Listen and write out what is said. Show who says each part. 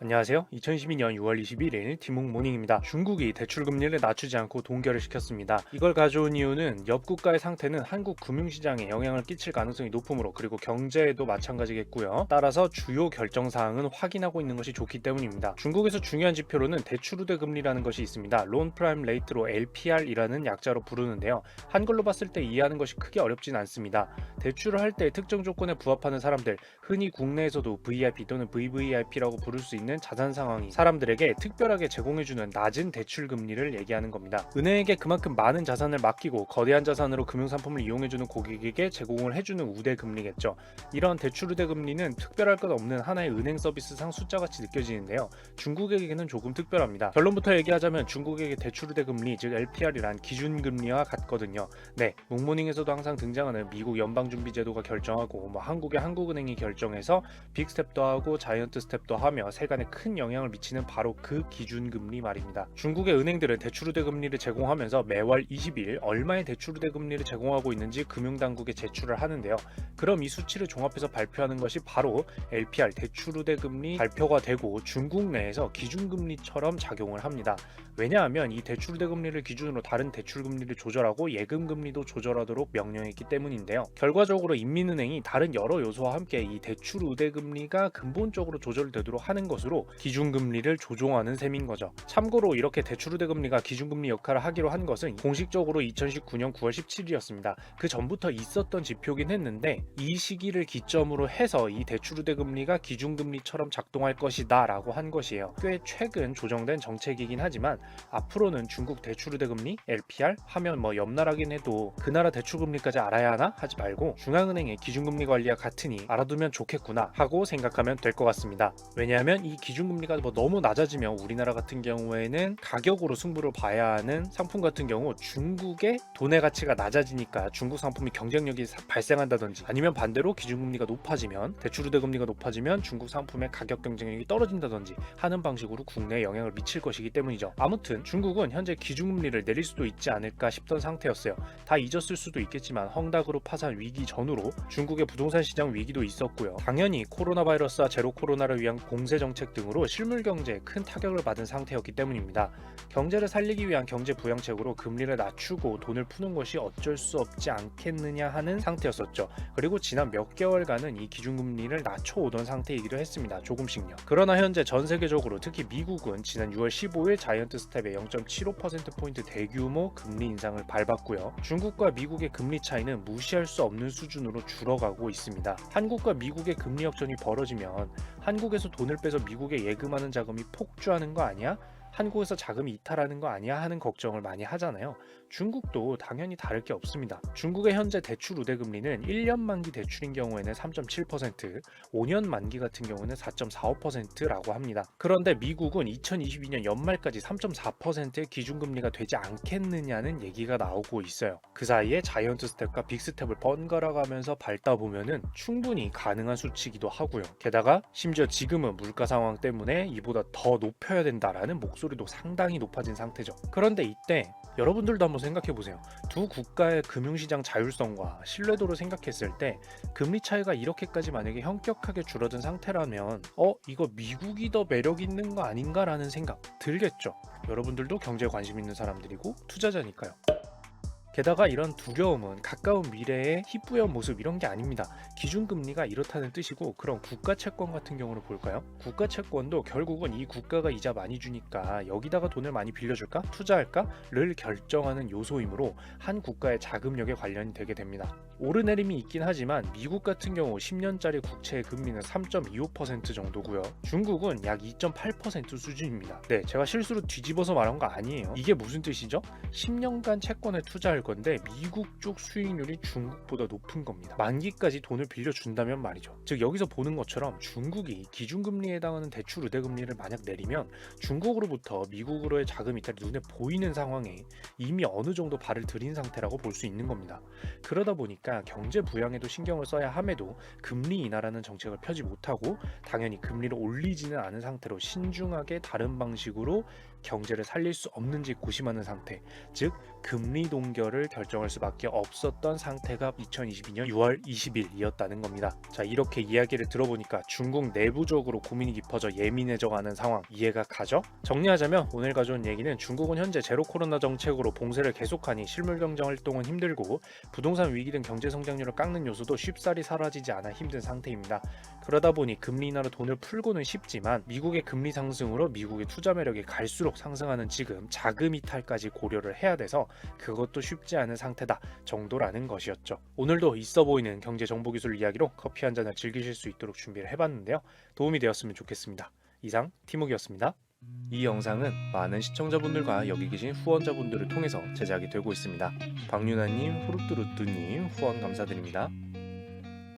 Speaker 1: 안녕하세요. 2022년 6월 21일 디몽모닝입니다. 중국이 대출금리를 낮추지 않고 동결을 시켰습니다. 이걸 가져온 이유는 옆 국가의 상태는 한국 금융시장에 영향을 끼칠 가능성이 높으므로, 그리고 경제에도 마찬가지겠고요. 따라서 주요 결정사항은 확인하고 있는 것이 좋기 때문입니다. 중국에서 중요한 지표로는 대출 우대 금리라는 것이 있습니다. 론 프라임 레이트로 LPR이라는 약자로 부르는데요. 한글로 봤을 때 이해하는 것이 크게 어렵진 않습니다. 대출을 할 때 특정 조건에 부합하는 사람들, 흔히 국내에서도 VIP 또는 VVIP라고 부를 수 있는 자산 상황이 사람들에게 특별하게 제공해주는 낮은 대출 금리를 얘기하는 겁니다. 은행에게 그만큼 많은 자산을 맡기고 거대한 자산으로 금융상품을 이용해주는 고객에게 제공을 해주는 우대 금리겠죠. 이런 대출 우대 금리는 특별할 것 없는 하나의 은행 서비스상 숫자같이 느껴지는데요. 중국에게는 조금 특별합니다. 결론부터 얘기하자면 중국에게 대출 우대 금리, 즉 LPR이란 기준금리와 같거든요. 네, 몽모닝에서도 항상 등장하는 미국 연방준비제도가 결정하고 한국의 한국은행이 결정해서 빅스텝도 하고 자이언트 스텝도 하며 세간에 큰 영향을 미치는 바로 그 기준금리 말입니다. 중국의 은행들은 대출 우대 금리를 제공하면서 매월 20일 얼마의 대출 우대 금리를 제공하고 있는지 금융당국에 제출을 하는데요. 그럼 이 수치를 종합해서 발표하는 것이 바로 LPR 대출 우대 금리 발표가 되고 중국 내에서 기준금리처럼 작용을 합니다. 왜냐하면 이 대출 우대 금리를 기준으로 다른 대출 금리를 조절하고 예금 금리도 조절하도록 명령했기 때문인데요. 결과적으로 인민은행이 다른 여러 요소와 함께 이 대출 우대 금리가 근본적으로 조절되도록 하는 것으로 기준금리를 조종하는 셈인 거죠. 참고로 이렇게 대출 우대 금리가 기준금리 역할을 하기로 한 것은 공식적으로 2019년 9월 17일이었습니다. 그 전부터 있었던 지표긴 했는데 이 시기를 기점으로 해서 이 대출 우대 금리가 기준금리처럼 작동할 것이다 라고 한 것이에요. 꽤 최근 조정된 정책이긴 하지만 앞으로는 중국 대출 우대 금리 LPR 하면 옆 나라긴 해도 그 나라 대출 금리까지 알아야 하나 하지 말고 중앙은행의 기준금리 관리와 같으니 알아두면 좋겠구나 하고 생각하면 될 것 같습니다. 왜냐하면 이 기준금리가 너무 낮아지면 우리나라 같은 경우에는 가격으로 승부를 봐야 하는 상품 같은 경우 중국의 돈의 가치가 낮아지니까 중국 상품이 경쟁력이 발생한다든지, 아니면 반대로 기준금리가 높아지면 대출 우대 금리가 높아지면 중국 상품의 가격 경쟁력이 떨어진다든지 하는 방식으로 국내에 영향을 미칠 것이기 때문이죠. 아무튼 중국은 현재 기준금리를 내릴 수도 있지 않을까 싶던 상태였어요. 다 잊었을 수도 있겠지만 헝다그룹 파산 위기 전후로 중국의 부동산 시장 위기도 있었고요. 당연히 코로나 바이러스와 제로 코로나를 위한 공세 정책 등으로 실물 경제에 큰 타격을 받은 상태였기 때문입니다. 경제를 살리기 위한 경제 부양책으로 금리를 낮추고 돈을 푸는 것이 어쩔 수 없지 않겠느냐 하는 상태였었죠. 그리고 지난 몇 개월간은 이 기준금리를 낮춰오던 상태이기도 했습니다. 조금씩요. 그러나 현재 전 세계적으로 특히 미국은 지난 6월 15일 자이언트 스텝의 0.75%포인트 대규모 금리 인상을 밟았고요. 중국과 미국의 금리 차이는 무시할 수 없는 수준으로 줄어가고 있습니다. 한국과 미국의 금리 역전이 벌어지면 한국에서 돈을 빼서 미국에 예금하는 자금이 폭주하는 거 아니야? 한국에서 자금이 이탈하는 거 아니야? 하는 걱정을 많이 하잖아요. 중국도 당연히 다를 게 없습니다. 중국의 현재 대출 우대 금리는 1년 만기 대출인 경우에는 3.7%, 5년 만기 같은 경우는 4.45%라고 합니다. 그런데 미국은 2022년 연말까지 3.4%의 기준금리가 되지 않겠느냐는 얘기가 나오고 있어요. 그 사이에 자이언트 스텝과 빅 스텝을 번갈아 가면서 밟다 보면은 충분히 가능한 수치이기도 하고요. 게다가 심지어 지금은 물가 상황 때문에 이보다 더 높여야 된다라는 목소리도 상당히 높아진 상태죠. 그런데 이때 여러분들도 한번 생각해보세요. 두 국가의 금융시장 자율성과 신뢰도를 생각했을 때 금리 차이가 이렇게까지 만약에 현격하게 줄어든 상태라면 이거 미국이 더 매력 있는 거 아닌가라는 생각 들겠죠. 여러분들도 경제에 관심 있는 사람들이고 투자자니까요. 게다가 이런 두려움은 가까운 미래의 희뿌연 모습 이런 게 아닙니다. 기준금리가 이렇다는 뜻이고, 그럼 국가채권 같은 경우를 볼까요? 국가채권도 결국은 이 국가가 이자 많이 주니까 여기다가 돈을 많이 빌려줄까? 투자할까?를 결정하는 요소이므로 한 국가의 자금력에 관련이 되게 됩니다. 오르내림이 있긴 하지만 미국 같은 경우 10년짜리 국채의 금리는 3.25% 정도고요. 중국은 약 2.8% 수준입니다. 네, 제가 실수로 뒤집어서 말한 거 아니에요. 이게 무슨 뜻이죠? 10년간 채권에 투자할 건데 미국 쪽 수익률이 중국보다 높은 겁니다. 만기까지 돈을 빌려준다면 말이죠. 즉 여기서 보는 것처럼 중국이 기준금리에 해당하는 대출 우대 금리를 만약 내리면 중국으로부터 미국으로의 자금 이탈이 눈에 보이는 상황에 이미 어느 정도 발을 들인 상태라고 볼 수 있는 겁니다. 그러다 보니까 경제 부양에도 신경을 써야 함에도 금리 인하라는 정책을 펴지 못하고 당연히 금리를 올리지는 않은 상태로 신중하게 다른 방식으로 경제를 살릴 수 없는지 고심하는 상태, 즉 금리 동결 거를 결정할 수밖에 없었던 상태가 2022년 6월 20일이었다는 겁니다. 자, 이렇게 이야기를 들어보니까 중국 내부적으로 고민이 깊어져 예민해져가는 상황 이해가 가죠? 정리하자면 오늘 가져온 얘기는 중국은 현재 제로 코로나 정책으로 봉쇄를 계속하니 실물 경제 활동은 힘들고 부동산 위기 등 경제 성장률을 깎는 요소도 쉽사리 사라지지 않아 힘든 상태입니다. 그러다 보니 금리 인하로 돈을 풀고는 쉽지만 미국의 금리 상승으로 미국의 투자 매력이 갈수록 상승하는 지금 자금 이탈까지 고려를 해야 돼서 그것도 쉽지 않은 상태다 정도라는 것이었죠. 오늘도 있어 보이는 경제 정보 기술 이야기로 커피 한 잔을 즐기실 수 있도록 준비를 해봤는데요. 도움이 되었으면 좋겠습니다. 이상 티목이었습니다. 이 영상은 많은 시청자분들과 여기 계신 후원자분들을 통해서 제작이 되고 있습니다. 박윤아님, 후루뚜루뚜님 후원 감사드립니다.